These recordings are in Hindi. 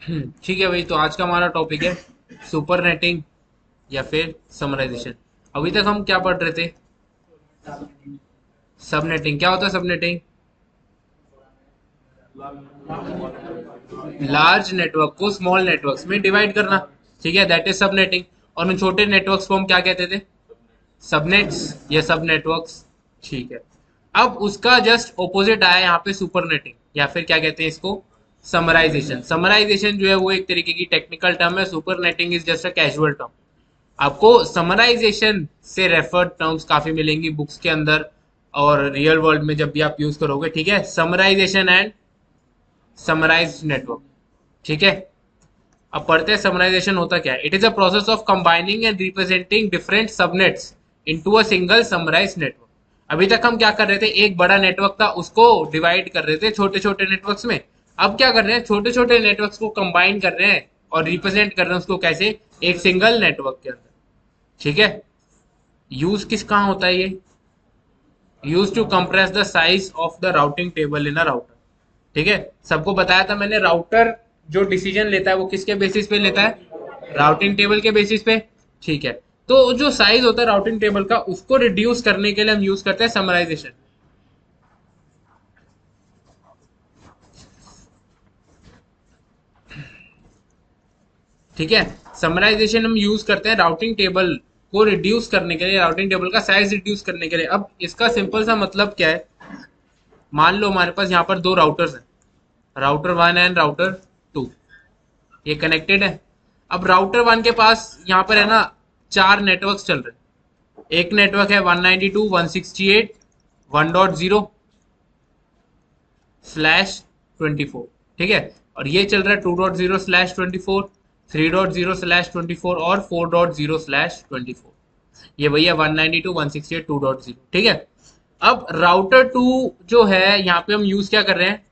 ठीक है भाई, तो आज का हमारा टॉपिक है सुपर नेटिंग या फिर समराइजेशन। अभी तक हम क्या पढ़ रहे थे? सब नेटिंग। क्या होता है सब नेटिंग? लार्ज नेटवर्क को स्मॉल नेटवर्क्स में डिवाइड करना। ठीक है, दैट इज सब नेटिंग। और उन छोटे नेटवर्क्स को हम क्या कहते थे? सबनेट्स या सब नेटवर्क्स। ठीक है। अब उसका जस्ट ऑपोजिट आया यहाँ पे सुपर नेटिंग, या फिर क्या कहते हैं इसको? समराइजेशन। समराइजेशन जो है वो एक तरीके की टेक्निकल टर्म है। Super netting is just a casual term. आपको समराइजेशन से रेफर्ड टर्म्स काफी मिलेंगी बुक्स के अंदर और रियल वर्ल्ड में जब भी आप यूज करोगे। ठीक है, समराइजेशन एंड समराइज्ड नेटवर्क। ठीक है। अब पढ़ते हैं समराइजेशन होता क्या है। It is a process of combining and representing different subnets into a single summarise network. अभी तक हम क्या कर रहे थे? एक बड़ा नेटवर्क था, उसको डिवाइड कर रहे थे छोटे छोटे नेटवर्क्स में। अब क्या कर रहे हैं? छोटे छोटे नेटवर्क्स को कंबाइन कर रहे हैं और रिप्रेजेंट कर रहे हैं उसको कैसे? एक सिंगल नेटवर्क के अंदर। ठीक है। यूज किस कहाँ होता है ये? Use to compress the size of the routing table in a router. ठीक है, सबको बताया था मैंने, राउटर जो डिसीजन लेता है वो किसके बेसिस पे लेता है? राउटिंग टेबल के बेसिस पे। ठीक है। तो जो साइज होता है राउटिंग टेबल का, उसको रिड्यूस करने के लिए हम यूज करते हैं समराइजेशन। ठीक है। समराइजेशन हम यूज करते हैं राउटिंग टेबल को रिड्यूस करने के लिए, राउटिंग टेबल का साइज रिड्यूस करने के लिए। अब इसका सिंपल सा मतलब क्या है? मान लो हमारे पास यहाँ पर दो राउटर्स हैं, router one and router two. ये कनेक्टेड है। अब राउटर वन के पास यहाँ पर है ना, चार नेटवर्क्स चल रहे हैं। एक नेटवर्क है 192.168.1.0/24। ठीक है। और ये चल रहा है 2.0/24, 3.0/24 और 4.0/24। ये भैया 192.168.2.0। ठीक है। अब राउटर टू जो है, यहाँ पे हम यूज क्या कर रहे हैं?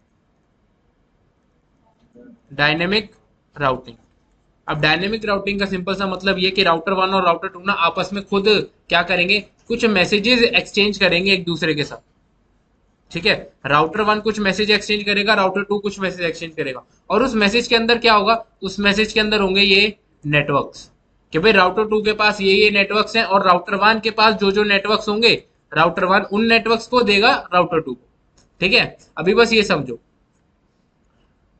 Dynamic routing. अब डायनेमिक राउटिंग का सिंपल सा मतलब ये कि राउटर वन और राउटर टू ना आपस में खुद क्या करेंगे? कुछ मैसेजेस एक्सचेंज करेंगे एक दूसरे के साथ। ठीक है। राउटर वन कुछ मैसेज एक्सचेंज करेगा, राउटर टू कुछ मैसेज एक्सचेंज करेगा। और उस मैसेज के अंदर क्या होगा? उस मैसेज के अंदर होंगे ये नेटवर्क्स, कि भाई राउटर टू के पास ये नेटवर्क्स हैं और राउटर वन के पास जो जो नेटवर्क्स होंगे, राउटर वन उन नेटवर्क्स को देगा राउटर टू को। ठीक है। अभी बस ये समझो।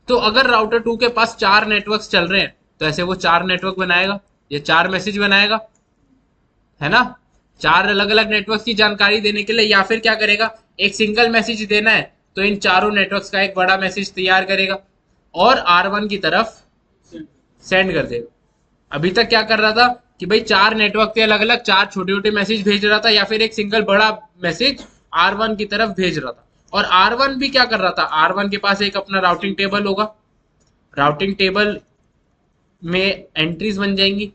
तो अगर राउटर टू के पास चार नेटवर्क्स चल रहे हैं, तो ऐसे वो चार नेटवर्क बनाएगा, ये चार मैसेज बनाएगा, है ना? चार अलग अलग नेटवर्क की जानकारी देने के लिए, या फिर क्या करेगा? एक सिंगल मैसेज देना है तो इन चारों नेटवर्क्स का एक बड़ा मैसेज तैयार करेगा और आर वन की तरफ सेंड कर देगा। अभी तक क्या कर रहा था कि भाई चार नेटवर्क थे अलग अलग, चार छोटे छोटे मैसेज भेज रहा था, या फिर एक सिंगल बड़ा मैसेज आर वन की तरफ भेज रहा था। और आर वन भी क्या कर रहा था? आर वन के पास एक अपना राउटिंग टेबल होगा, राउटिंग टेबल में एंट्रीज बन जाएंगी।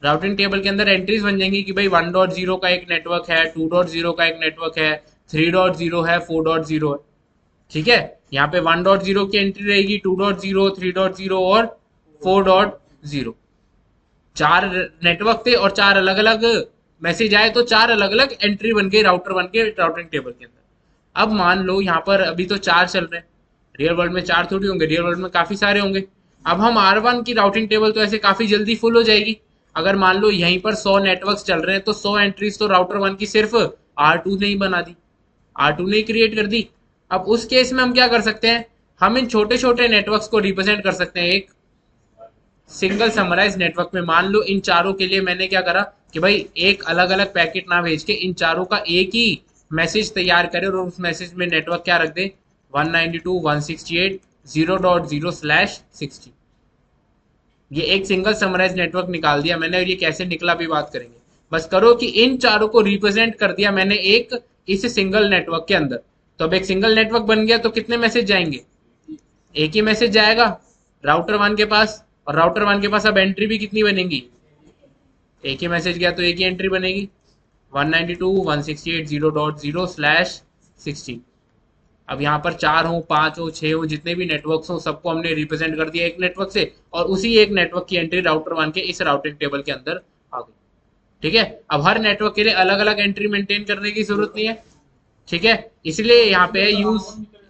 राउटिंग टेबल के अंदर एंट्रीज बन जाएंगी कि भाई 1.0 का एक नेटवर्क है, 2.0 का एक नेटवर्क है, 3.0 है, 4.0 है। ठीक है। यहाँ पे 1.0 की एंट्री रहेगी, 2.0, 3.0 और 4.0। चार नेटवर्क थे और चार अलग अलग मैसेज आए, तो चार अलग अलग एंट्री बन गई राउटर वन के राउटिंग टेबल के अंदर। अब मान लो यहाँ पर अभी तो चार चल रहे हैं, रियल वर्ल्ड में चार थोड़ी होंगे, रियल वर्ल्ड में काफी सारे होंगे। अब हम आर वन की राउटिंग टेबल तो ऐसे काफी जल्दी फुल हो जाएगी। अगर मान लो यहीं पर 100 नेटवर्क चल रहे हैं, तो 100 एंट्रीज तो राउटर वन की सिर्फ आर टू ने ही बना दी, आर टू ने ही क्रिएट कर दी। अब उस केस में हम क्या कर सकते हैं? हम इन छोटे छोटे नेटवर्क्स को रिप्रेजेंट कर सकते हैं एक सिंगल समराइज नेटवर्क में। मान लो इन चारों के लिए मैंने क्या करा कि भाई एक अलग अलग पैकेट ना भेज के इन चारों का एक ही मैसेज तैयार करे और उस मैसेज में नेटवर्क क्या रख दे? 192.168.0.0/60। ये एक सिंगल समराइज नेटवर्क निकाल दिया मैंने, और ये कैसे निकला भी बात करेंगे। बस करो कि इन चारों को रिप्रेजेंट कर दिया मैंने एक इस सिंगल नेटवर्क के अंदर। तो अब एक सिंगल नेटवर्क बन गया, तो कितने मैसेज जाएंगे? एक ही मैसेज जाएगा राउटर वन के पास। और राउटर वन के पास अब एंट्री भी कितनी बनेगी? एक ही मैसेज गया तो एक ही एंट्री बनेगी, 192.168.0.0/16। अब यहाँ पर चार हो, पांच हो, छह हो, जितने भी नेटवर्क्स हो, सबको हमने रिप्रेजेंट कर दिया एक नेटवर्क से, और उसी एक नेटवर्क की एंट्री राउटर वन के इस राउटिंग टेबल के अंदर आ गई। ठीक है। अब हर नेटवर्क के लिए अलग अलग एंट्री मेंटेन करने की जरूरत नहीं है। ठीक है। इसलिए यहाँ पे यूज,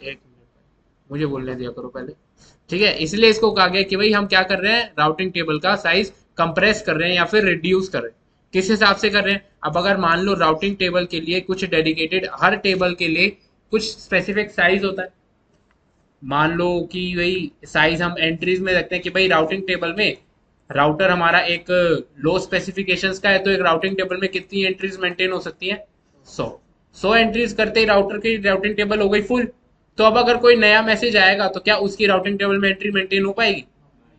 एक मिनट, मुझे बोलने दिया करो पहले। ठीक है, इसलिए इसको कहा गया कि भाई हम क्या कर रहे हैं, राउटिंग टेबल का साइज कंप्रेस कर रहे हैं या फिर रिड्यूस कर रहे हैं। किस हिसाब से कर रहे हैं, अब अगर मान लो राउटिंग टेबल के लिए कुछ डेडिकेटेड, हर टेबल के लिए कुछ स्पेसिफिक साइज होता है। मान लो कि भाई साइज हम एंट्रीज में रखते हैं कि भाई राउटिंग टेबल में राउटर हमारा एक लो स्पेसिफिकेशंस का है, तो एक राउटिंग टेबल में कितनी एंट्रीज मेंटेन हो सकती हैं, 100 एंट्रीज करते ही राउटर की राउटिंग टेबल हो गई फुल। तो अब अगर कोई नया मैसेज आएगा तो क्या उसकी राउटिंग टेबल में एंट्री मेंटेन हो पाएगी,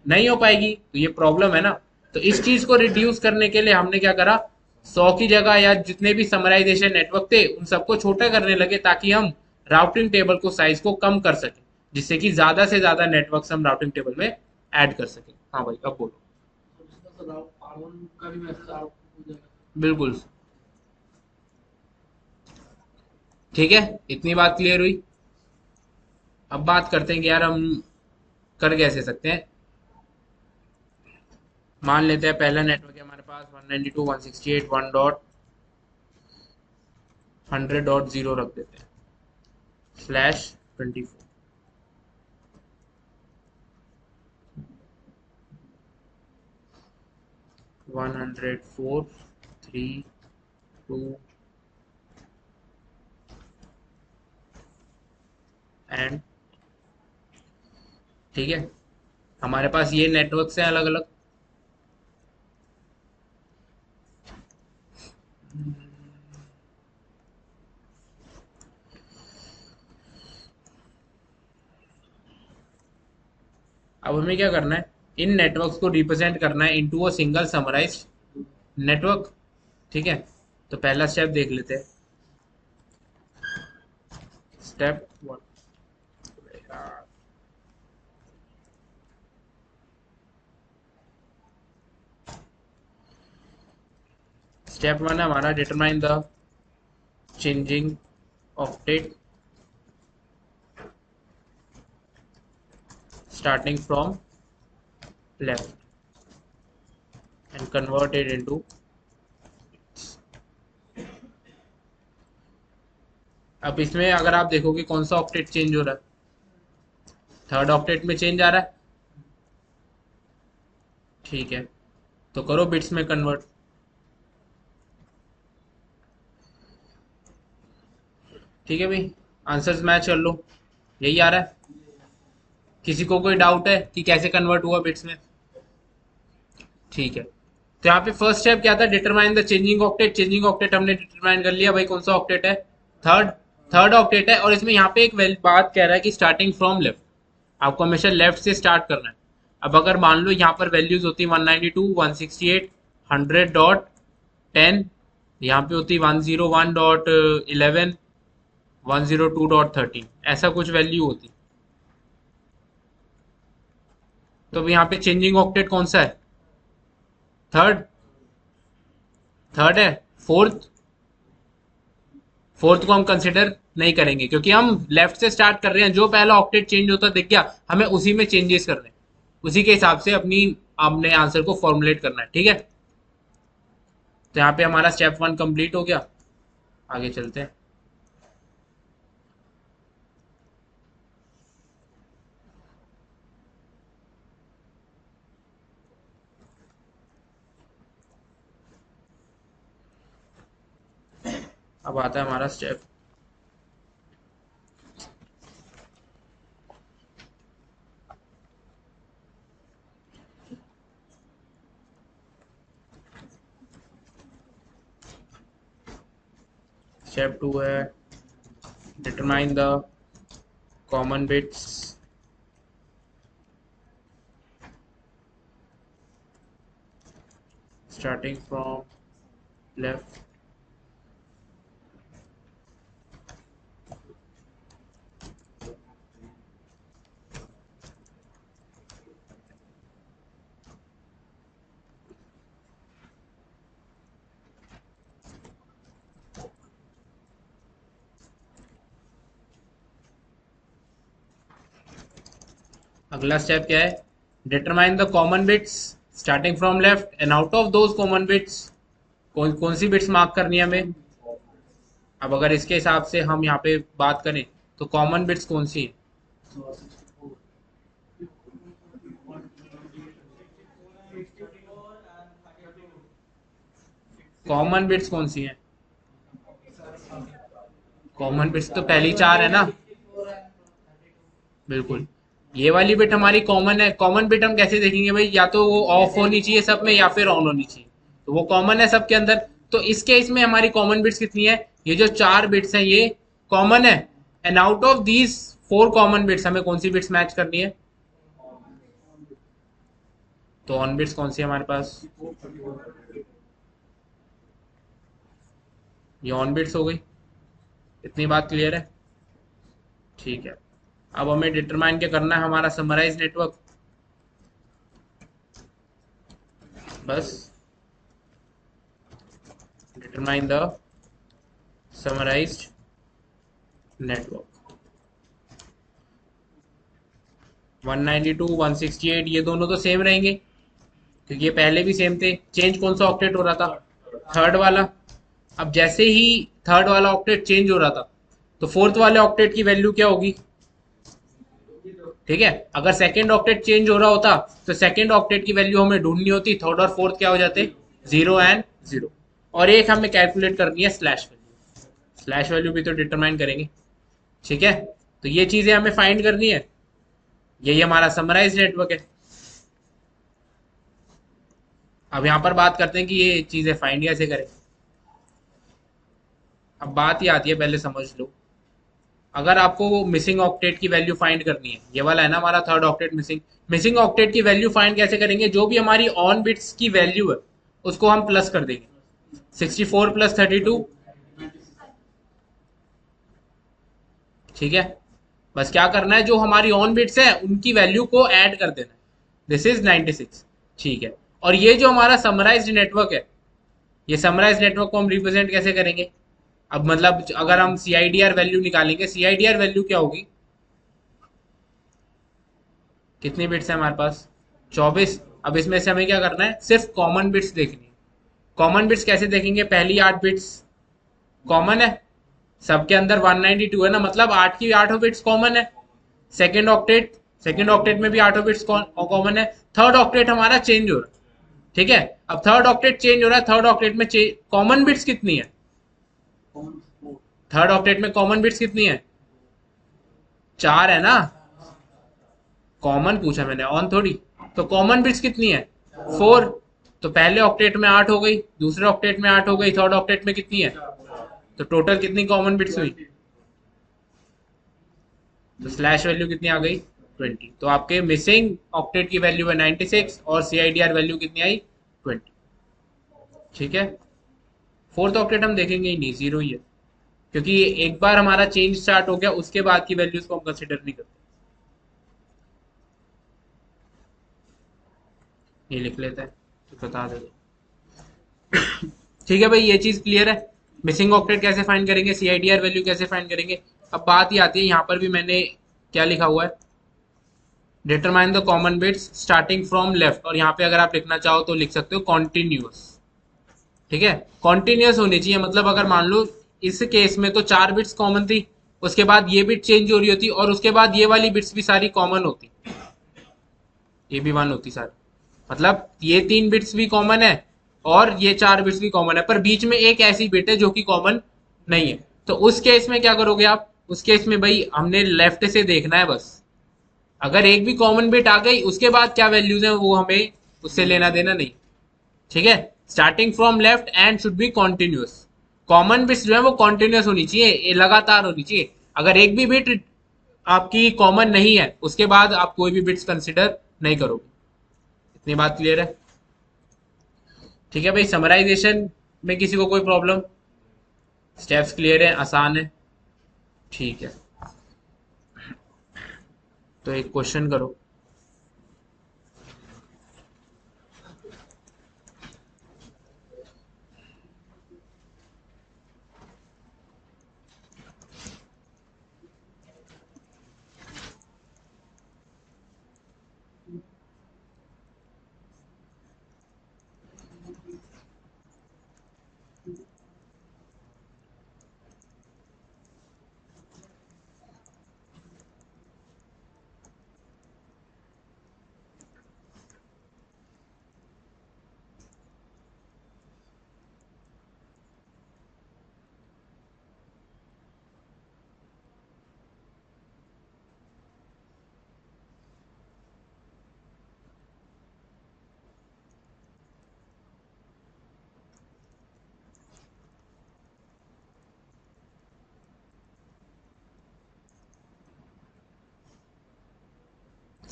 नहीं हो पाएगी। तो ये प्रॉब्लम है ना। तो इस चीज को रिड्यूस करने के लिए हमने क्या करा, 100 की जगह या जितने भी समराइजेशन नेटवर्क थे उन सबको छोटा करने लगे, ताकि हम राउटिंग टेबल को साइज को कम कर सकें, जिससे कि ज्यादा से ज्यादा नेटवर्क हम राउटिंग टेबल में ऐड कर सकें। हाँ भाई अब बोलो। बिल्कुल। ठीक है, इतनी बात क्लियर हुई। अब बात करते हैं कि यार हम कर कैसे सकते हैं। मान लेते हैं पहला नेटवर्क है हमारे पास 192.168.100.0 रख देते हैं /24। 104.3.2 एंड, ठीक है, हमारे पास ये नेटवर्क हैं अलग अलग। अब हमें क्या करना है, इन नेटवर्क्स को रिप्रेजेंट करना है into a single summarised network. ठीक है, तो पहला स्टेप देख लेते हैं। स्टेप 1, स्टेप 1 है हमारा determine the changing octet starting from left and convert it into, अब इसमें अगर आप देखोगे कौन सा ऑक्टेट चेंज हो रहा है, थर्ड ऑक्टेट में चेंज आ रहा है। ठीक है, तो करो बिट्स में कन्वर्ट। ठीक है भाई, आंसर्स मैच कर लो, यही आ रहा है। किसी को कोई डाउट है कि कैसे कन्वर्ट हुआ बिट्स में? ठीक है, तो यहाँ पे फर्स्ट स्टेप क्या था, determine the changing octet. Changing octet हमने डिटरमाइन कर लिया भाई, कौन सा ऑक्टेट है, थर्ड। थर्ड ऑक्टेट है, और इसमें यहाँ पे एक बात कह रहा है कि स्टार्टिंग फ्रॉम लेफ्ट, आपको हमेशा लेफ्ट से स्टार्ट करना है। अब अगर मान लो यहाँ पर वैल्यूज होती 192, 168, 100.10, यहाँ पे होती 101.11, 102.13, ऐसा कुछ वैल्यू होती। तो अब यहाँ पे चेंजिंग ऑक्टेट कौन सा है, थर्ड। थर्ड है। फोर्थ, फोर्थ को हम कंसिडर नहीं करेंगे क्योंकि हम लेफ्ट से स्टार्ट कर रहे हैं। जो पहला ऑक्टेट चेंज होता दिख गया, हमें उसी में चेंजेस करने, उसी के हिसाब से अपनी अपने आंसर को फॉर्मुलेट करना है। ठीक है, तो यहाँ पे हमारा स्टेप 1 कंप्लीट हो गया। आगे चलते हैं। अब आता है हमारा स्टेप स्टेप 2 है determine the common bits starting from left अगला स्टेप क्या है, determine the common bits starting from left and out of those common bits, कौन कौन सी बिट्स मार्क करनी है हमें। अब अगर इसके हिसाब से हम यहाँ पे बात करें तो कॉमन बिट्स कौन सी है, कॉमन बिट्स कौन सी हैं? कॉमन बिट्स तो पहली चार है ना। बिल्कुल। ये वाली बिट हमारी कॉमन है। कॉमन बिट हम कैसे देखेंगे भाई? या तो वो ऑफ होनी चाहिए सब में या फिर ऑन होनी चाहिए। तो वो कॉमन है सबके अंदर। तो इस केस में हमारी कॉमन बिट्स कितनी है? ये जो चार बिट्स हैं ये कॉमन है। And out of these four common bits हमें कौन सी बिट्स मैच करनी है? तो ऑन बिट्स कौन सी है हमारे पास? ये ऑन बिट्स हो गई। इतनी बात क्लियर है? ठीक है। अब हमें डिटरमाइन क्या करना है? हमारा समराइज नेटवर्क। बस डिटरमाइन द समराइज्ड नेटवर्क। 192 168 ये दोनों तो सेम रहेंगे क्योंकि ये पहले भी सेम थे। चेंज कौन सा ऑक्टेट हो रहा था? थर्ड वाला। अब जैसे ही थर्ड वाला ऑक्टेट चेंज हो रहा था तो फोर्थ वाले ऑक्टेट की वैल्यू क्या होगी? ठीक है। अगर सेकेंड ऑक्टेट चेंज हो रहा होता तो सेकेंड ऑक्टेट की वैल्यू हमें ढूंढनी होती। थर्ड और फोर्थ क्या हो जाते? Zero and zero. और एक हमें कैलकुलेट करनी है स्लैश वैल्यू। स्लैश वैल्यू भी तो डिटरमाइन करेंगे। ठीक है। तो ये चीजें हमें फाइंड करनी है। यही हमारा समराइज नेटवर्क है। अब यहां पर बात करते हैं कि ये चीजें फाइंड कैसे करें। अब बात ही आती है, पहले समझ लो। अगर आपको वो मिसिंग ऑक्टेट की वैल्यू फाइंड करनी है, ये वाला है ना हमारा third octet missing. Missing octet की वैल्यू फाइंड कैसे करेंगे? जो भी हमारी ऑन बिट्स की वैल्यू है उसको हम प्लस कर देंगे। 64 प्लस 32। ठीक है। बस क्या करना है, जो हमारी ऑन बिट्स है उनकी वैल्यू को ऐड कर देना है। This is 96। ठीक है। और ये जो हमारा समराइज्ड नेटवर्क है, ये समराइज नेटवर्क को हम रिप्रेजेंट कैसे करेंगे? अब मतलब अगर हम सी आई डी आर वैल्यू निकालेंगे, सी आई डी आर वैल्यू क्या होगी? कितनी बिट्स है हमारे पास? 24। अब इसमें से हमें क्या करना है? सिर्फ कॉमन बिट्स देखनी है। कॉमन बिट्स कैसे देखेंगे? पहली 8 बिट्स कॉमन है। सबके अंदर 192 है ना, मतलब 8 की आठों बिट्स कॉमन है। सेकेंड ऑक्टेट, सेकेंड ऑक्टेट में भी आठों बिट्स कॉमन है। थर्ड ऑक्टेट हमारा चेंज हो रहा है। ठीक है। अब थर्ड ऑक्टेट चेंज हो रहा है, थर्ड ऑक्टेट में कॉमन बिट्स कितनी है? थर्ड ऑक्टेट में कॉमन बिट्स कितनी है? चार है ना। कॉमन पूछा मैंने, ऑन थोड़ी। तो कॉमन बिट्स कितनी है? फोर। तो पहले ऑक्टेट में 8 हो गई, दूसरे ऑक्टेट में 8 हो गई, थर्ड ऑक्टेट में कितनी है? तो टोटल कितनी कॉमन बिट्स हुई? तो स्लैश वैल्यू कितनी आ गई? 20। तो आपके मिसिंग ऑक्टेट की वैल्यू है 96 और सीआईडीआर वैल्यू कितनी आई? 20। ठीक है। फोर्थ ऑक्टेट हम देखेंगे ही नहीं, जीरो ही है। क्योंकि एक बार हमारा चेंज स्टार्ट हो गया उसके बाद की वैल्यूज को हम कंसिडर नहीं करते। ये लिख लेते हैं तो बता दे। ठीक है भाई, ये चीज क्लियर है। मिसिंग ऑक्टेट कैसे फाइंड करेंगे, सीआईडीआर वैल्यू कैसे फाइंड करेंगे। अब बात ही आती है, यहाँ पर भी मैंने क्या लिखा हुआ है? Determine the common bits starting from left. और यहाँ पे अगर आप लिखना चाहो तो लिख सकते हो कॉन्टिन्यूस। ठीक है। कॉन्टिन्यूस होनी चाहिए, मतलब अगर मान लो इस केस में तो चार बिट्स कॉमन थी, उसके बाद ये बिट चेंज हो रही होती और उसके बाद ये वाली बिट्स भी सारी कॉमन होती, ये भी वन होती सारी। मतलब ये तीन बिट्स भी कॉमन है और ये चार बिट्स भी कॉमन है, पर बीच में एक ऐसी बिट है जो कि कॉमन नहीं है। तो उस केस में क्या करोगे आप? उस केस में भाई हमने लेफ्ट से देखना है बस। अगर एक भी कॉमन बिट आ गई उसके बाद क्या वैल्यूज है वो हमें उससे लेना देना नहीं। ठीक है। Starting from left and should be continuous. Common bits जो है वो कॉन्टिन्यूस होनी चाहिए, ये लगातार होनी चाहिए। अगर एक भी बिट आपकी कॉमन नहीं है उसके बाद आप कोई भी बिट्स कंसिडर नहीं करोगे। इतनी बात क्लियर है? ठीक है भाई, समराइजेशन में किसी को कोई प्रॉब्लम? स्टेप्स क्लियर है, आसान है। ठीक है। तो एक क्वेश्चन करो।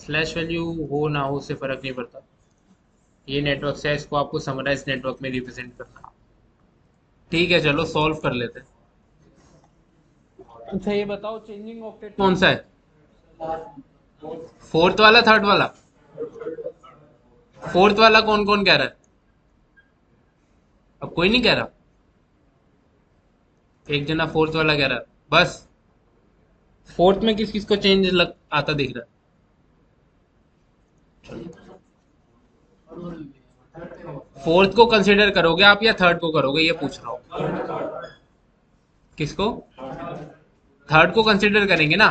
स्लैश वैल्यू हो ना हो उससे फर्क नहीं पड़ता। ये नेटवर्क से है, इसको आपको समराइज नेटवर्क में रिप्रेजेंट करना। ठीक है, चलो सॉल्व कर लेते हैं। अच्छा ये बताओ, चेंजिंग ऑक्टेट कौन सा है? फोर्थ वाला, थर्ड वाला? फोर्थ वाला कौन कौन कह रहा है? अब कोई नहीं कह रहा? एक जना फोर्थ वाला कह रहा है बस। फोर्थ में किस किस को चेंज आता दिख रहा है? फोर्थ को कंसिडर करोगे आप या थर्ड को करोगे, ये पूछ रहा हूँ। किसको? थर्ड को कंसिडर करेंगे ना।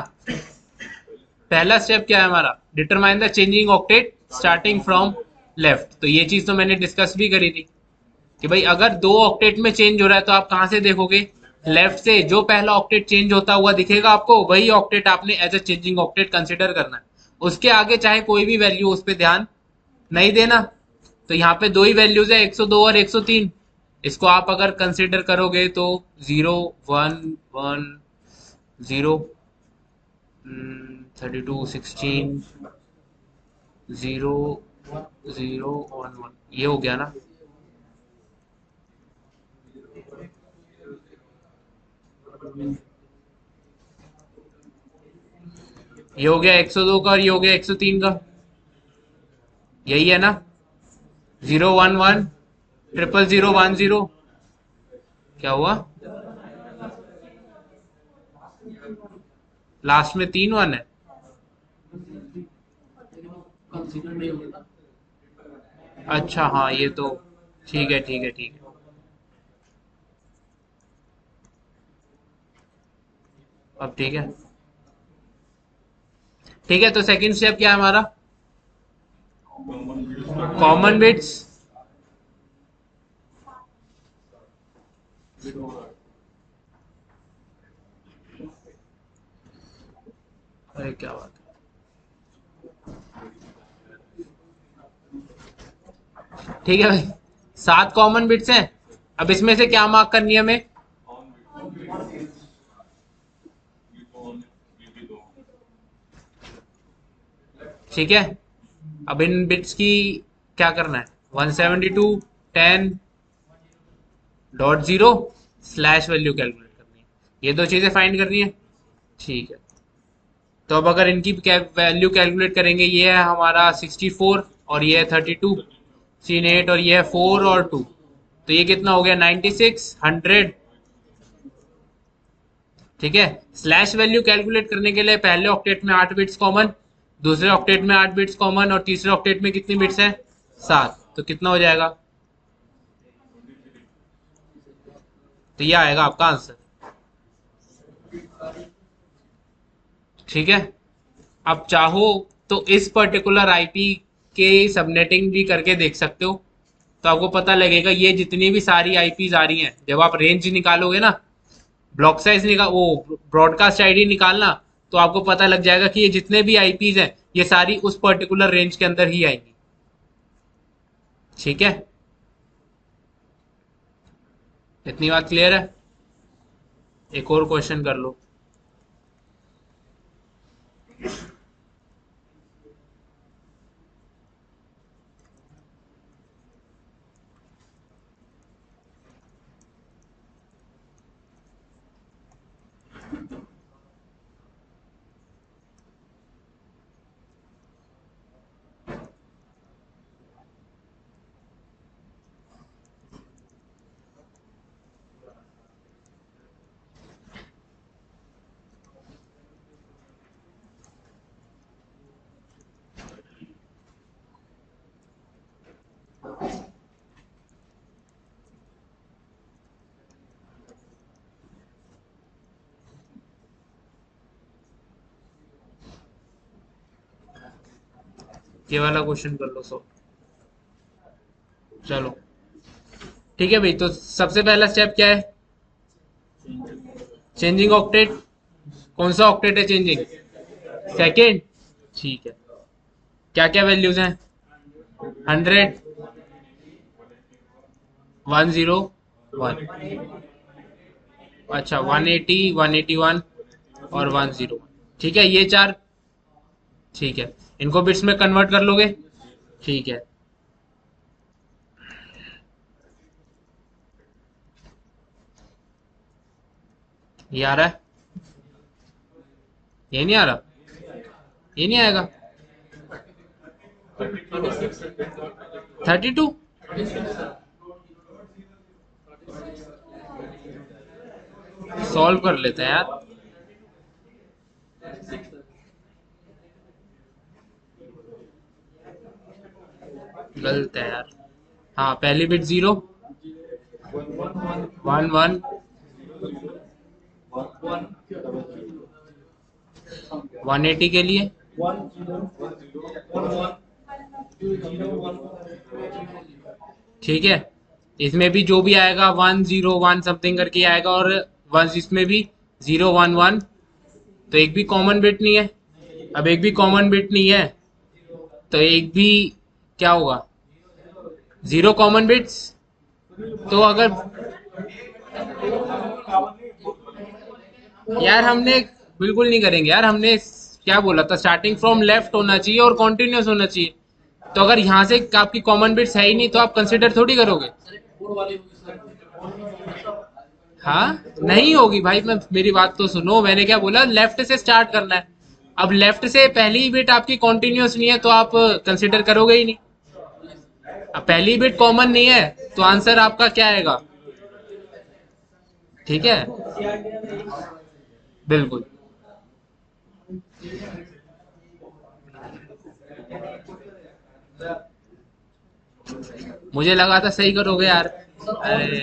पहला स्टेप क्या है हमारा? Determine the changing octet starting from left. तो ये चीज तो मैंने डिस्कस भी करी थी कि भाई अगर दो ऑक्टेट में चेंज हो रहा है तो आप कहां से देखोगे? लेफ्ट से। जो पहला ऑक्टेट चेंज होता हुआ दिखेगा आपको, वही ऑक्टेट आपने as a changing octet consider करना है। उसके आगे चाहे कोई भी वैल्यू, उस पर ध्यान नहीं देना। तो यहाँ पे दो ही वैल्यूज है, 102 और 103। इसको आप अगर कंसिडर करोगे तो 0 1 1 0, 32 16, 0 0 1 1, ये हो गया ना। ये हो गया 102 का और ये हो गया 103 का। यही है ना? 0 1 1 0 0 0 1 0। क्या हुआ? लास्ट में 3 1 है। अच्छा हाँ, ये तो ठीक है, ठीक है, ठीक है। अब ठीक है। ठीक है, तो सेकंड स्टेप क्या है हमारा? Common bits. अरे क्या बात है। ठीक है भाई, 7 कॉमन बिट्स हैं। अब इसमें से क्या मार्क करनी है हमें? ठीक है, अब इन बिट्स की क्या करना है? 172.10.0 स्लैश वैल्यू कैलकुलेट करनी है। ये दो चीजें फाइंड करनी है। ठीक है, तो अब अगर इनकी वैल्यू कैलकुलेट करेंगे, ये है हमारा 64 और ये है 32, 8 और ये है 4 और 2। तो ये कितना हो गया? 96, 100। ठीक है, स्लैश वैल्यू कैलकुलेट करने के लिए पहले ऑक्टेट में 8 बिट्स कॉमन, दूसरे ऑक्टेट में 8 बिट्स कॉमन और तीसरे ऑक्टेट में कितनी बिट्स हैं? 7। तो कितना हो जाएगा? तो ये आएगा आपका आंसर। ठीक है, अब चाहो तो इस पर्टिकुलर आईपी के सबनेटिंग भी करके देख सकते हो। तो आपको पता लगेगा ये जितनी भी सारी आईपीज आ रही हैं, जब आप रेंज निकालोगे ना, ब्लॉक साइज निकाल, वो ब्रॉडकास्ट आईडी निकालना, तो आपको पता लग जाएगा कि ये जितने भी आईपीज हैं, ये सारी उस पर्टिकुलर रेंज के अंदर ही आएंगी। ठीक है, इतनी बात क्लियर है? एक और क्वेश्चन कर लो। ये वाला क्वेश्चन कर लो सो। चलो ठीक है भाई, तो सबसे पहला स्टेप क्या है? Changing octet. कौन सा ऑक्टेट है चेंजिंग? सेकेंड। ठीक है, क्या क्या वैल्यूज हैं? 100, 101, अच्छा 180, 181 और 101। ठीक है, ये चार ठीक है, इनको बिट्स में कन्वर्ट कर लोगे? ठीक है, ये आ रहा है? ये नहीं आ रहा? ये नहीं आएगा? 32? सॉल्व कर लेते हैं यार। गलत है यार। हाँ, पहली बिट 0, 1 1, 180 के लिए। ठीक है, इसमें भी जो भी आएगा 101 समथिंग करके आएगा, और वन इसमें भी 011। तो एक भी कॉमन बिट नहीं है। अब एक भी कॉमन बिट नहीं है तो एक भी क्या होगा? 0 कॉमन बिट्स। तो अगर यार हमने बिल्कुल नहीं करेंगे यार, हमने क्या बोला था? स्टार्टिंग फ्रॉम लेफ्ट होना चाहिए और कॉन्टिन्यूस होना चाहिए। तो अगर यहाँ से आपकी कॉमन बिट्स है ही नहीं तो आप कंसिडर थोड़ी करोगे। हाँ, नहीं होगी भाई। मैं मेरी बात तो सुनो, मैंने क्या बोला? लेफ्ट से स्टार्ट करना है। अब लेफ्ट से पहली बिट आपकी कॉन्टिन्यूस नहीं है तो आप कंसिडर करोगे ही नहीं। अब पहली बिट कॉमन नहीं है तो आंसर आपका क्या आएगा? ठीक है, बिल्कुल। मुझे लगा था सही करोगे यार। अरे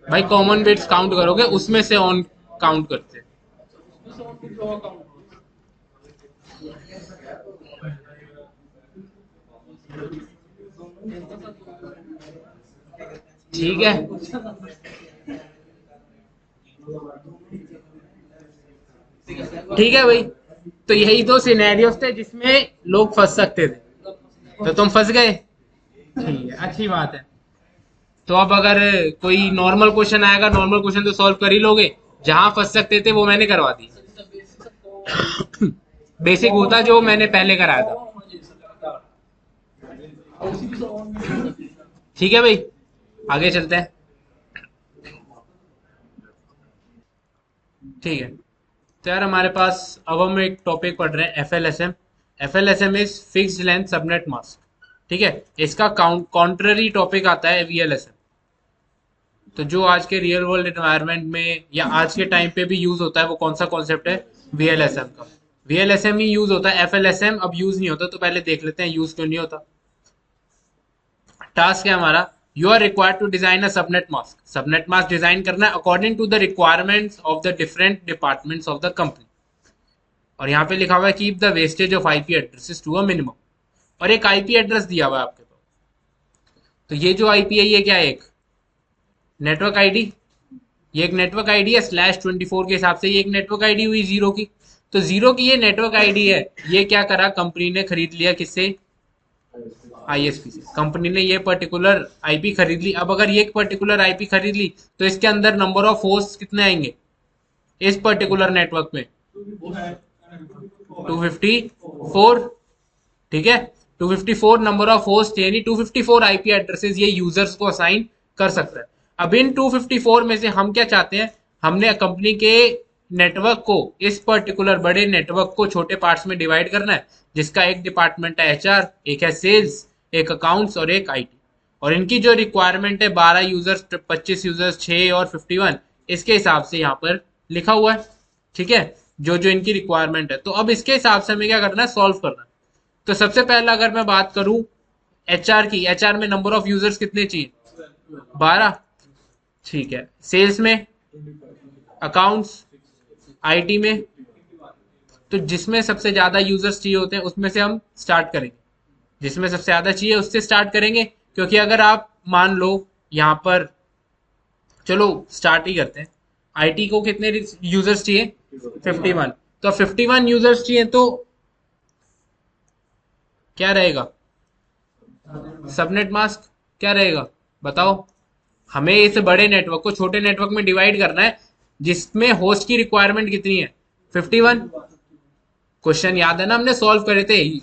भाई, कॉमन बिट्स काउंट करोगे, उसमें से ऑन काउंट करते। ठीक है, ठीक है भाई। तो यही दो सिनेरियोस थे जिसमें लोग फंस सकते थे, तो तुम फंस गए। ठीक है, अच्छी बात है। तो अब अगर कोई नॉर्मल क्वेश्चन आएगा, नॉर्मल क्वेश्चन तो सॉल्व कर ही लोगे। जहां फंस सकते थे वो मैंने करवा दी। बेसिक होता जो मैंने पहले कराया था। ठीक है भाई, आगे चलते हैं। ठीक है, तो यार हमारे पास अब हम एक टॉपिक पढ़ रहे हैं, FLSM। FLSM is fixed length subnet mask. ठीक है, इसका कॉन्ट्ररी टॉपिक आता है VLSM। तो जो आज के रियल वर्ल्ड एनवायरनमेंट में या आज के टाइम पे भी यूज होता है, वो कौन सा कॉन्सेप्ट है? VLSM का। VLSM ही यूज होता है, FLSM अब यूज नहीं होता। तो पहले देख लेते हैं यूज क्यों नहीं होता। टास्क है हमारा, you are required to design a subnet mask. Subnet mask design करना है according to the requirements of the different departments of the company. और यहाँ पे लिखा हुआ है keep the wastage of IP addresses to a minimum. और एक आईपी एड्रेस दिया हुआ है आपके पास। तो ये जो आईपी है ये क्या है? एक नेटवर्क आईडी। ये एक नेटवर्क आईडी है, /24 के हिसाब से ये एक नेटवर्क आईडी हुई 0 की। तो 0 की ये नेटवर्क आईडी है। ये क्या करा? कंपनी ने खरीद लिया। किससे? ISP से। कंपनी ने ये पर्टिकुलर आईपी खरीद ली। अब अगर ये पर्टिकुलर आईपी खरीद ली तो इसके अंदर नंबर ऑफ होस्ट कितने आएंगे इस पर्टिकुलर नेटवर्क में? 254। ठीक है, 254 नंबर ऑफ होस्ट, यानी 254 आईपी एड्रेसेस ये यूजर्स को असाइन कर सकता है। अब इन 254 में से हम क्या चाहते हैं? हमने कंपनी के नेटवर्क को, इस पर्टिकुलर बड़े नेटवर्क को छोटे पार्ट्स में डिवाइड करना है, जिसका एक डिपार्टमेंट है HR, एक है सेल्स, एक अकाउंट्स और एक IT। और इनकी जो रिक्वायरमेंट है 12 यूजर्स, 25 यूजर्स, 6 और 51, इसके हिसाब से यहाँ पर लिखा हुआ है। ठीक है, जो जो इनकी रिक्वायरमेंट है। तो अब इसके हिसाब से हमें क्या करना है? सॉल्व करना है। तो सबसे पहला अगर मैं बात करूं HR की, HR में नंबर ऑफ यूजर्स कितने चाहिए? 12। ठीक है, सेल्स में, अकाउंट्स, IT में, तो जिसमें सबसे ज्यादा यूजर्स चाहिए होते हैं उसमें से हम स्टार्ट करेंगे। जिसमें सबसे ज्यादा चाहिए उससे स्टार्ट करेंगे, क्योंकि अगर आप मान लो यहाँ पर, चलो स्टार्ट ही करते हैं। IT को कितने यूजर्स चाहिए? 51। तो 51 यूजर्स चाहिए तो क्या रहेगा? सबनेट मास्क क्या रहेगा? बताओ। हमें इस बड़े नेटवर्क को छोटे नेटवर्क में डिवाइड करना है, जिसमें होस्ट की रिक्वायरमेंट कितनी है? 51। क्वेश्चन याद है ना, हमने सॉल्व करे थे।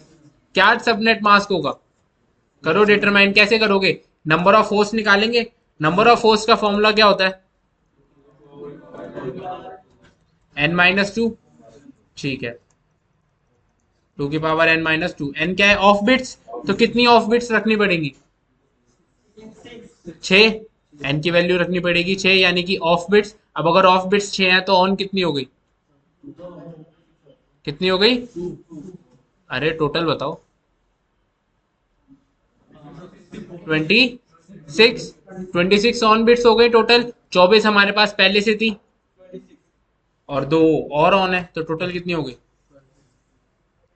क्या सबनेट मास्क होगा? करो डिटरमाइन। कैसे करोगे? नंबर ऑफ होस्ट निकालेंगे। नंबर ऑफ होस्ट का फॉर्मूला क्या होता है? n-2। ठीक है, 2 की पावर n-2। n क्या है? Of bits. तो कितनी ऑफ बिट्स रखनी पड़ेगी? 6। n की वैल्यू रखनी पड़ेगी 6, यानी कि ऑफ बिट्स। अब अगर ऑफ बिट्स 6 है तो ऑन कितनी हो गई? कितनी हो गई? अरे टोटल बताओ। 26। 26 ऑन बिट्स हो गई टोटल। 24 हमारे पास पहले से थी, और 2 और ऑन है, तो टोटल कितनी हो गई?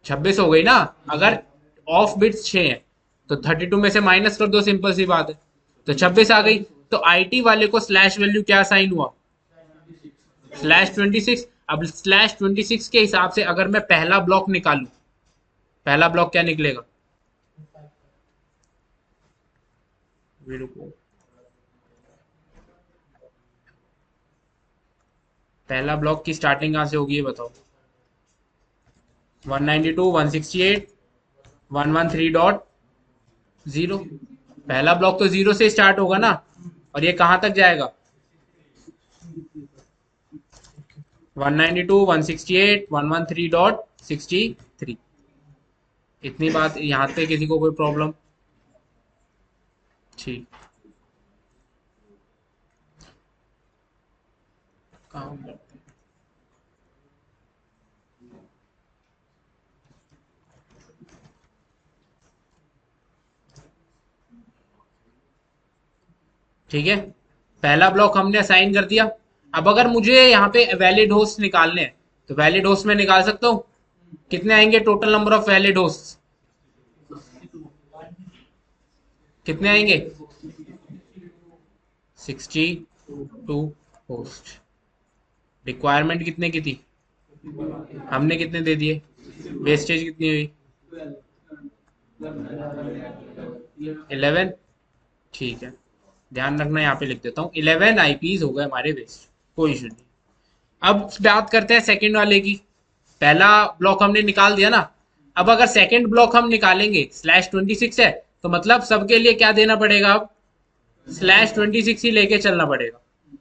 26 हो गई ना। अगर ऑफ बिट्स 6 है तो 32 में से माइनस कर दो, सिंपल सी बात है। तो 26 आ गई। तो आईटी वाले को स्लैश वैल्यू क्या साइन हुआ? /26। अब /26 के हिसाब से अगर मैं पहला ब्लॉक निकालू, पहला ब्लॉक क्या निकलेगा? पहला ब्लॉक की स्टार्टिंग कहां से होगी ये बताओ? 192, 168, 113.0। पहला ब्लॉक तो 0 से स्टार्ट होगा ना, और ये कहां तक जाएगा? 192, 168, 113.63। इतनी बात यहां पे किसी को कोई प्रॉब्लम? ठीक, काम करते हैं। ठीक है, पहला ब्लॉक हमने असाइन कर दिया। अब अगर मुझे यहाँ पे वैलिड होस्ट निकालने हैं, तो वैलिड होस्ट में निकाल सकता हूँ। कितने आएंगे total number of valid host? कितने आएंगे? 62 होस्ट। रिक्वायरमेंट कितने की थी? हमने कितने दे दिए? वेस्टेज कितनी हुई? 11। ठीक है, ध्यान रखना, यहाँ पे लिख देता हूँ 11 आईपीज हो गए हमारे वेस्ट। कोई इशू नहीं। अब बात करते हैं सेकंड वाले की। पहला ब्लॉक हमने निकाल दिया ना। अब अगर सेकंड ब्लॉक हम निकालेंगे, /26 है, तो मतलब सबके लिए क्या देना पड़ेगा? अब /26 ही लेके चलना पड़ेगा,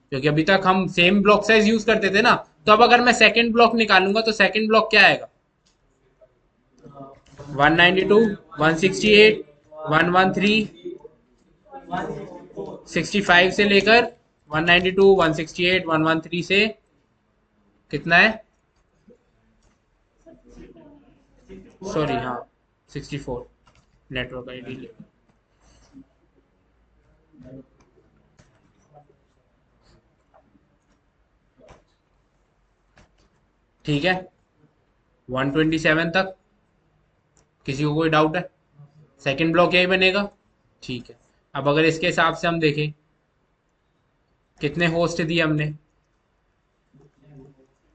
क्योंकि अभी तक हम सेम ब्लॉक साइज यूज करते थे ना। तो अब अगर मैं सेकंड ब्लॉक निकालूंगा तो सेकंड ब्लॉक क्या आएगा? 192, 168, 113, 65 से लेकर 192, 168, 113 से कितना है? सॉरी, हाँ, 64। Network ID. ठीक है, 127 तक। किसी को कोई डाउट है? सेकंड ब्लॉक यही बनेगा। ठीक है, अब अगर इसके हिसाब से हम देखें, कितने होस्ट दिए हमने?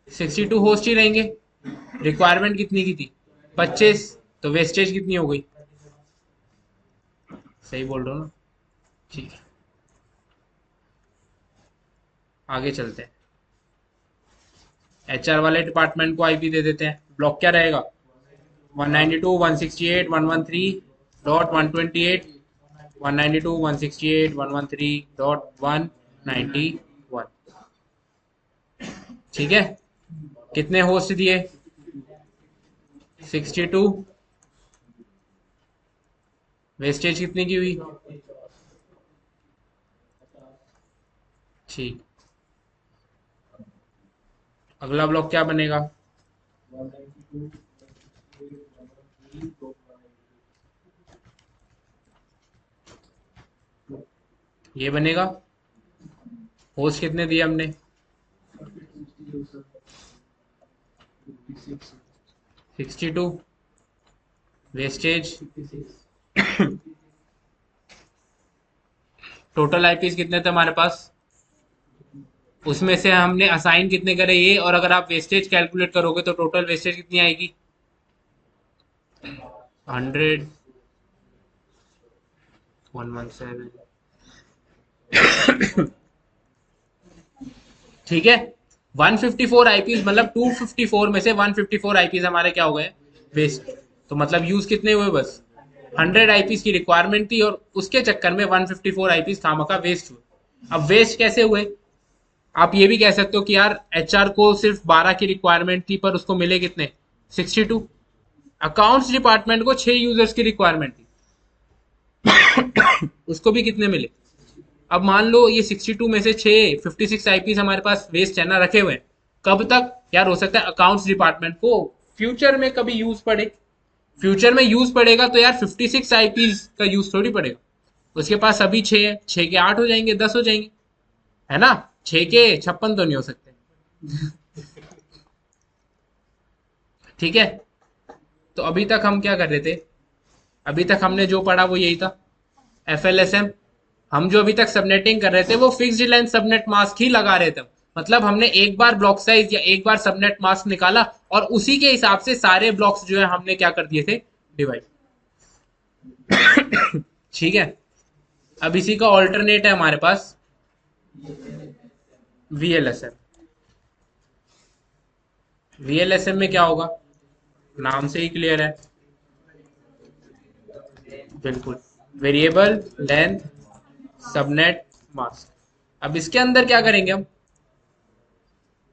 62 होस्ट ही रहेंगे। रिक्वायरमेंट कितनी की थी? 25। तो वेस्टेज कितनी हो गई? सही बोल रहा हूँ ना? ठीक है, आगे चलते हैं। एचआर वाले डिपार्टमेंट को आईपी दे देते हैं। ब्लॉक क्या रहेगा? 192, 168, 113.128, 192, 168, 113.191। ठीक है, कितने होस्ट दिए? 62। वेस्टेज कितने की हुई? ठीक, अगला ब्लॉक क्या बनेगा? ये बनेगा। होस्ट कितने दिए हमने? 62। वेस्टेज टोटल आईपीज कितने थे हमारे पास? उसमें से हमने असाइन कितने करे ये, और अगर आप वेस्टेज कैलकुलेट करोगे तो टोटल वेस्टेज कितनी आएगी? 100, 117। ठीक है, 154 आईपीज मतलब 254 में से 154 आईपीज हमारे क्या हो गए, वेस्ट। तो मतलब यूज कितने हुए, बस 100 आईपीज की रिक्वायरमेंट थी और उसके चक्कर में 154 आईपीज खामखा वेस्ट हुए। अब वेस्ट कैसे हुए, आप ये भी कह सकते हो कि यार एचआर को सिर्फ 12 की रिक्वायरमेंट थी पर उसको मिले कितने, 62। अकाउंट्स डिपार्टमेंट को 6 यूजर्स की रिक्वायरमेंट थी, उसको भी कितने मिले। अब मान लो ये 62 में से 6 56 आईपीज हमारे पास वेस्ट है ना, रखे हुए हैं। कब तक यार, हो सकता है अकाउंट्स डिपार्टमेंट को फ्यूचर में कभी यूज पड़े। फ्यूचर में यूज पड़ेगा तो यार 56 आईपीज का यूज थोड़ी पड़ेगा। उसके पास अभी 6 है, 6 के 8 हो जाएंगे, 10 हो जाएंगे, है ना। 6 के 56 तो नहीं हो सकते। ठीक है। तो अभी तक हम क्या कर रहे थे, अभी तक हमने जो पढ़ा वो यही था, एफएलएसएम। हम जो अभी तक सबनेटिंग कर रहे थे वो फिक्स्ड लेंथ सबनेट मास्क ही लगा रहे थे। मतलब हमने एक बार ब्लॉक साइज या एक बार सबनेट मास्क निकाला और उसी के हिसाब से सारे ब्लॉक्स जो है हमने क्या कर दिए थे, डिवाइड। ठीक है। अब इसी का ऑल्टरनेट है हमारे पास वीएलएसएम। वीएलएसएम में क्या होगा, नाम से ही क्लियर है, बिल्कुल, वेरिएबल लेंथ सबनेट मास्क। अब इसके अंदर क्या करेंगे हम,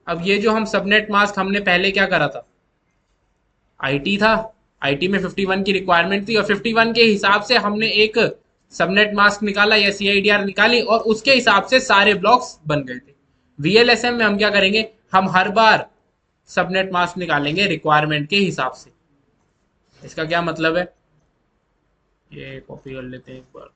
अब ये जो हम सबनेट मास्क हमने पहले क्या करा था, आईटी था, आईटी में 51 की रिक्वायरमेंट थी और 51 के हिसाब से हमने एक सबनेट मास्क निकाला या सीआईडीआर निकाली और उसके हिसाब से सारे ब्लॉक्स बन गए थे। वीएलएसएम में हम क्या करेंगे, हम हर बार सबनेट मास्क निकालेंगे रिक्वायरमेंट के हिसाब से। इसका क्या मतलब है, ये कॉपी कर लेते हैं एक बार।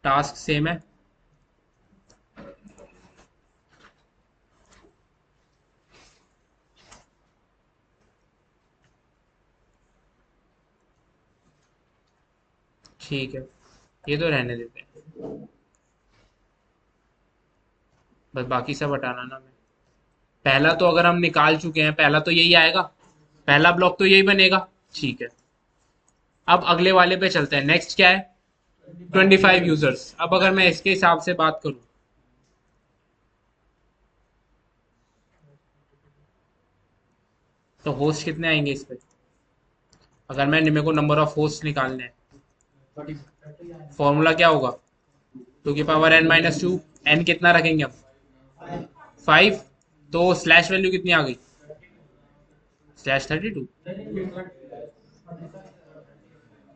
टास्क सेम है, ठीक है, ये तो रहने देते हैं, बस बाकी सब हटाना ना। मैं पहला तो अगर हम निकाल चुके हैं, पहला तो यही आएगा, पहला ब्लॉक तो यही बनेगा, ठीक है। अब अगले वाले पे चलते हैं, नेक्स्ट क्या है, 25 यूजर्स। अब अगर मैं इसके हिसाब से बात करूं, तो होस्ट कितने आएंगे इस पे, अगर मैं मेरे को नंबर ऑफ होस्ट निकालने हैं, फॉर्मूला क्या होगा, 2n-2, एन कितना रखेंगे हम, 5। तो स्लैश वैल्यू कितनी आ गई, /32,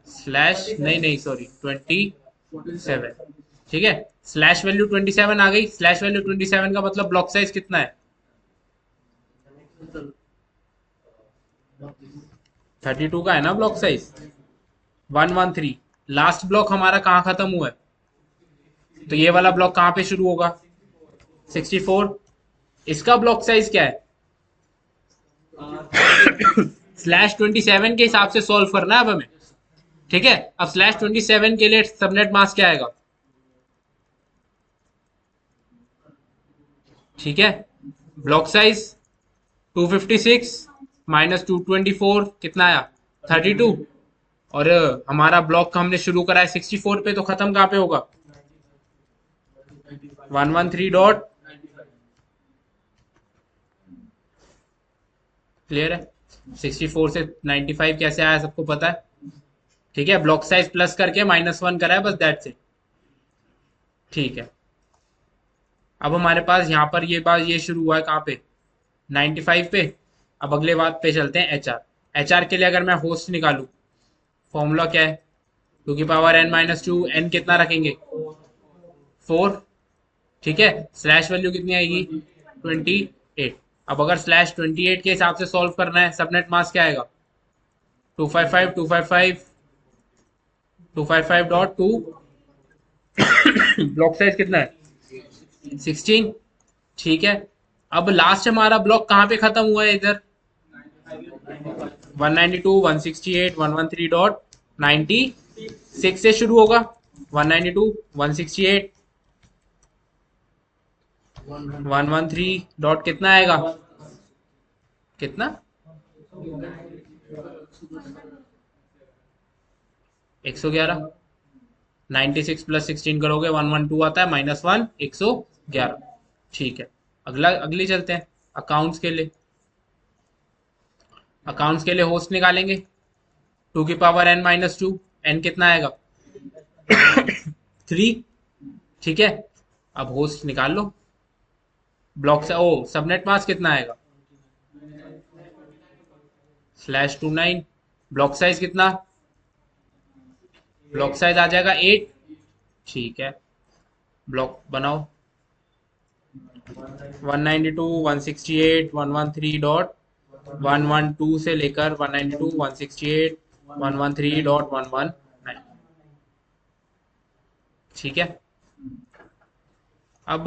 स्लैश नहीं नहीं सॉरी 27, ठीक है। स्लैश वैल्यू 27 आ गई, स्लैश वैल्यू 27 का मतलब ब्लॉक साइज कितना है, 32 का है ना ब्लॉक साइज, 113। लास्ट ब्लॉक हमारा कहाँ खत्म हुआ है, तो ये वाला ब्लॉक कहाँ पे शुरू होगा, 64। इसका ब्लॉक साइज क्या है, /27 के हिसाब से सॉल्व करना है अब हमें, ठीक है। अब /27 के लिए सबनेट मास्क क्या आएगा, ठीक है, ब्लॉक साइज 256 माइनस 224 कितना आया, 32। और हमारा ब्लॉक का हमने शुरू करा है 64 पे, तो खत्म कहाँ पे होगा, 113 डॉट, क्लियर है। 64 से 95 कैसे आया सबको पता है, ठीक है। ब्लॉक साइज प्लस करके -1 करा है, बस दैट्स इट, ठीक है। अब हमारे पास यहाँ पर ये बात ये शुरू हुआ है कहाँ पे, 95 पे। अब अगले बात पे चलते हैं, एचआर। एचआर के लिए अगर मैं होस्ट निकालू, फॉर्मूला क्या है, 2n-2, एन कितना रखेंगे, 4, ठीक है। स्लैश वैल्यू कितनी आएगी, 28। अब अगर /28 के हिसाब से सॉल्व करना है, सबनेट मास्क क्या आएगा, 255 255 255 डॉट 2, ब्लॉक साइज कितना है, 16, ठीक है। अब लास्ट हमारा ब्लॉक कहाँ पे खत्म हुआ है, इधर 192 168 113 डॉट 96 से शुरू होगा, 192 168 113 डॉट कितना आएगा, कितना 111। 96 प्लस 16 करोगे 112 आता है, -1 111। ठीक है, अगली चलते हैं अकाउंट्स के लिए। अकाउंट्स के लिए होस्ट निकालेंगे, 2n-2। n कितना आएगा? 3। ठीक है, अब होस्ट निकाल लो। ब्लॉक से ओ सबनेट मास्क कितना आएगा? /29। ब्लॉक साइज कितना? ब्लॉक साइज आ जाएगा 8। ठीक है, ब्लॉक बनाओ। 192.168.113.112 से लेकर 192.168.113.119। ठीक है, अब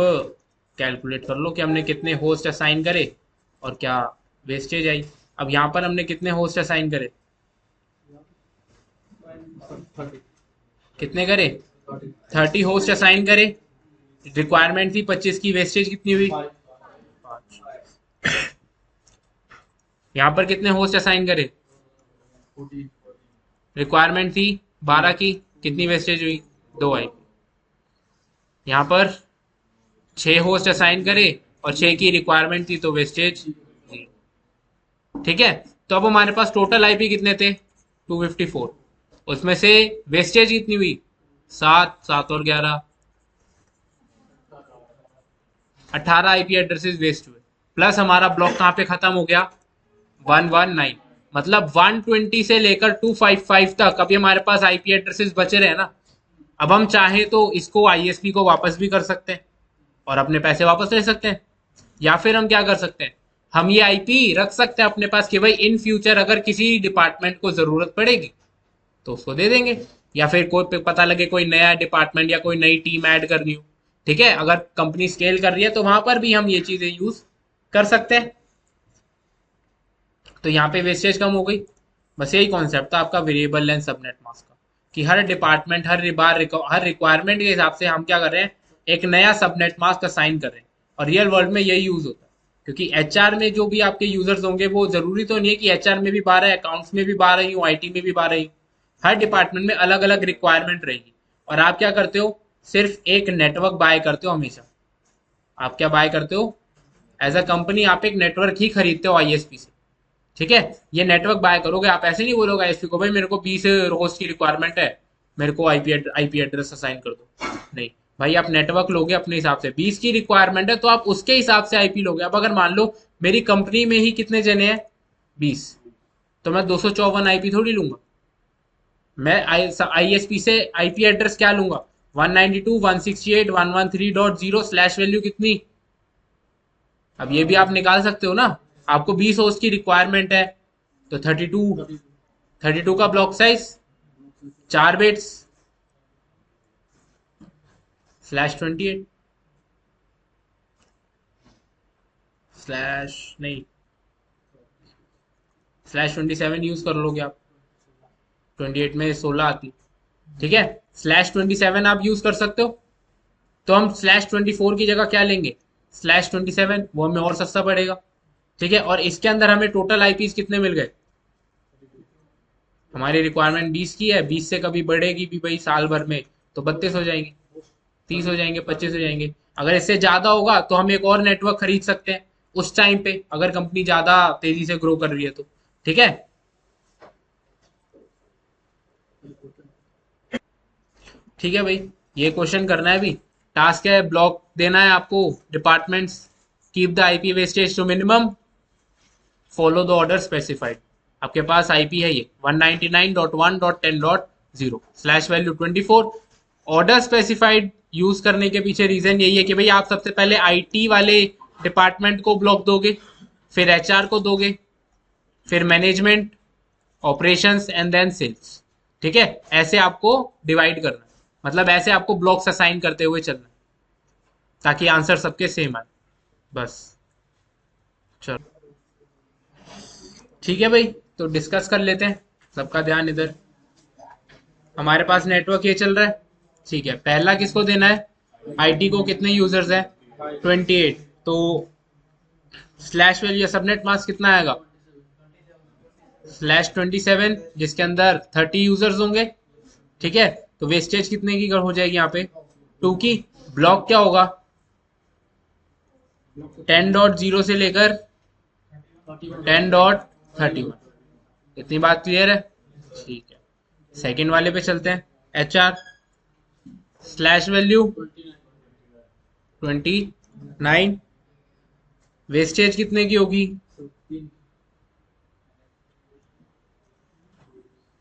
कैलकुलेट कर लो कि हमने कितने होस्ट असाइन करे और क्या वेस्टेज आई। अब यहाँ पर हमने कितने होस्ट असाइन करे? कितने करे? 30 होस्ट असाइन करे। रिक्वायरमेंट थी 25 की, वेस्टेज कितनी हुई? 5। यहाँ पर कितने होस्ट असाइन करे? रिक्वायरमेंट थी 12 की, कितनी वेस्टेज हुई? 2 आई। यहाँ पर 6 होस्ट असाइन करे और 6 की रिक्वायरमेंट थी, तो वेस्टेज 0। ठीक है, तो अब हमारे पास टोटल आईपी कितने थे? 254। उसमें से वेस्टेज कितनी हुई? 7, 7 और 11, 18 आईपी एड्रेसेस वेस्ट हुए। प्लस हमारा ब्लॉक कहां पे खत्म हो गया? 119। मतलब 120 से लेकर 255 तक अभी हमारे पास आईपी एड्रेसेस बचे रहे ना। अब हम चाहें तो इसको आईएसपी को वापस भी कर सकते हैं और अपने पैसे वापस ले सकते हैं, या फिर हम क्या कर सकते हैं, हम ये आईपी रख सकते हैं अपने पास कि भाई इन फ्यूचर अगर किसी डिपार्टमेंट को जरूरत पड़ेगी तो उसको दे देंगे, या फिर कोई पता लगे कोई नया डिपार्टमेंट या कोई नई टीम ऐड करनी हो। ठीक है, अगर कंपनी स्केल कर रही है तो वहां पर भी हम ये चीजें यूज कर सकते हैं। तो यहाँ पे वेस्टेज कम हो गई। बस यही कॉन्सेप्ट था आपका वेरिएबल लेंथ सबनेट मास्क का, कि हर डिपार्टमेंट हर रिक्वायरमेंट के हिसाब से हम क्या कर रहे हैं, एक नया सबनेट मास्क असाइन कर रहे हैं। और रियल वर्ल्ड में यही यूज होता है, क्योंकि एचआर में जो भी आपके यूजर्स होंगे वो जरूरी तो नहीं है कि एचआर में भी 12, अकाउंट्स में भी 12 ही हो, आईटी में भी 12 ही। हर डिपार्टमेंट में अलग अलग रिक्वायरमेंट रहेगी, और आप क्या करते हो, सिर्फ एक नेटवर्क बाय करते हो हमेशा। आप क्या बाय करते हो? एज अ कंपनी आप एक नेटवर्क ही खरीदते हो आईएसपी से। ठीक है, ये नेटवर्क बाय करोगे, आप ऐसे नहीं बोलोगे आईएसपी को भाई मेरे को 20 होस्ट की रिक्वायरमेंट है, मेरे को आईपी एड्रेस असाइन कर दो। नहीं भाई, आप नेटवर्क लोगे अपने हिसाब से। 20 की रिक्वायरमेंट है तो आप उसके हिसाब से आईपी लोगे। अब अगर मान लो मेरी कंपनी में ही कितने जने हैं? 20, तो मैं 254 आईपी थोड़ी लूंगा। मैं आईएसपी से आईपी एड्रेस क्या लूंगा? 192.168.113.0 स्लैश वैल्यू कितनी? अब ये भी आप निकाल सकते हो ना। आपको 20 होस्ट की रिक्वायरमेंट है तो 32 का ब्लॉक साइज 4 बिट्स /28 स्लैश नहीं /27 यूज कर लोगे आप। 28 में 16 आती। ठीक है, /27 आप यूज कर सकते हो। तो हम /24 की जगह क्या लेंगे? /27, वो हमें और सस्ता पड़ेगा। ठीक है, और इसके अंदर हमें टोटल आईपीज कितने मिल गए? हमारी रिक्वायरमेंट 20 की है, 20 से कभी बढ़ेगी भी भाई साल भर में, तो 32 हो जाएंगे, 30 हो जाएंगे, 25 हो जाएंगे। अगर इससे ज्यादा होगा तो हम एक और नेटवर्क खरीद सकते हैं उस टाइम पे, अगर कंपनी ज्यादा तेजी से ग्रो कर रही है तो। ठीक है, ठीक है भाई, ये क्वेश्चन करना है अभी। टास्क है, ब्लॉक देना है आपको departments, keep the IP wastage to minimum, follow the order specified. आपके पास आईपी है ये 199.1.10.0 slash value 24। Order specified use करने के पीछे रीजन यही है कि भाई आप सबसे पहले आईटी वाले डिपार्टमेंट को ब्लॉक दोगे, फिर एचआर को दोगे, फिर management, operations and then sales. ठीक है, ऐसे आपको डिवाइड करना, मतलब ऐसे आपको ब्लॉक्स असाइन करते हुए चलना, ताकि आंसर सबके सेम आए। बस, चलो ठीक है भाई, तो डिस्कस कर लेते हैं। सबका ध्यान इधर, हमारे पास नेटवर्क ये चल रहा है। ठीक है, पहला किसको देना है? आईटी को। कितने यूजर्स है? 28। तो स्लैश वैल्यू या सबनेट मास्क कितना आएगा? /27, जिसके अंदर 30 यूजर्स होंगे। ठीक है, तो वेस्टेज कितने की हो जाएगी यहाँ पे, 2 की। ब्लॉक क्या होगा, 10.0 से लेकर 10.31। इतनी बात क्लियर है, ठीक है। सेकंड वाले पे चलते हैं, HR स्लैश वैल्यू 29, वेस्टेज कितने की होगी,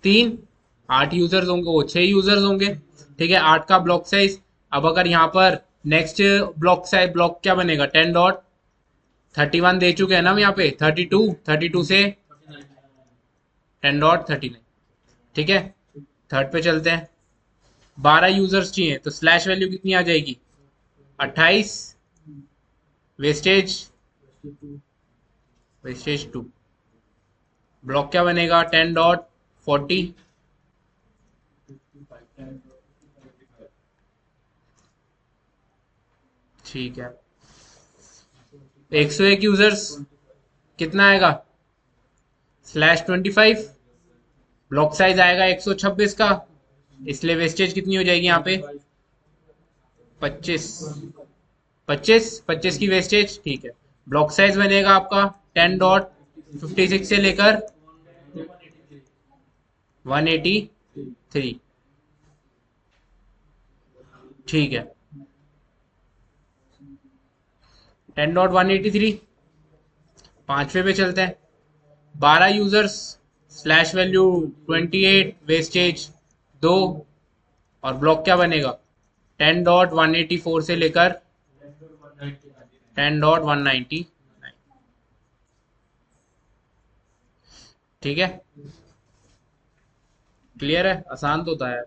3। 8 यूजर्स होंगे, वो 6 यूजर्स होंगे, ठीक है। 8 का ब्लॉक साइज। अब अगर यहाँ पर नेक्स्ट ब्लॉक साइज, ब्लॉक क्या बनेगा, 10.31 दे चुके हैं ना हम यहाँ पे, 32 से 10.39, ठीक है। थर्ड पे चलते हैं, 12 यूजर्स चाहिए, तो स्लैश वैल्यू कितनी आ जाएगी, 28, वेस्टेज 2, ब्लॉक क्या बनेगा, 10.40, ठीक है। 101 यूजर्स कितना आएगा, स्लैश 25, ब्लॉक साइज आएगा 126 का, इसलिए वेस्टेज कितनी हो जाएगी यहाँ पे, 25, 25 की वेस्टेज, ठीक है। ब्लॉक साइज बनेगा आपका 10.56 से लेकर 183, ठीक है। 10.183, पांचवे पे चलते हैं, 12 यूजर्स, स्लैश वैल्यू 28, वेस्टेज 2, और ब्लॉक क्या बनेगा, 10.184 से लेकर 10.190, ठीक है। क्लियर है, आसान तो था यार।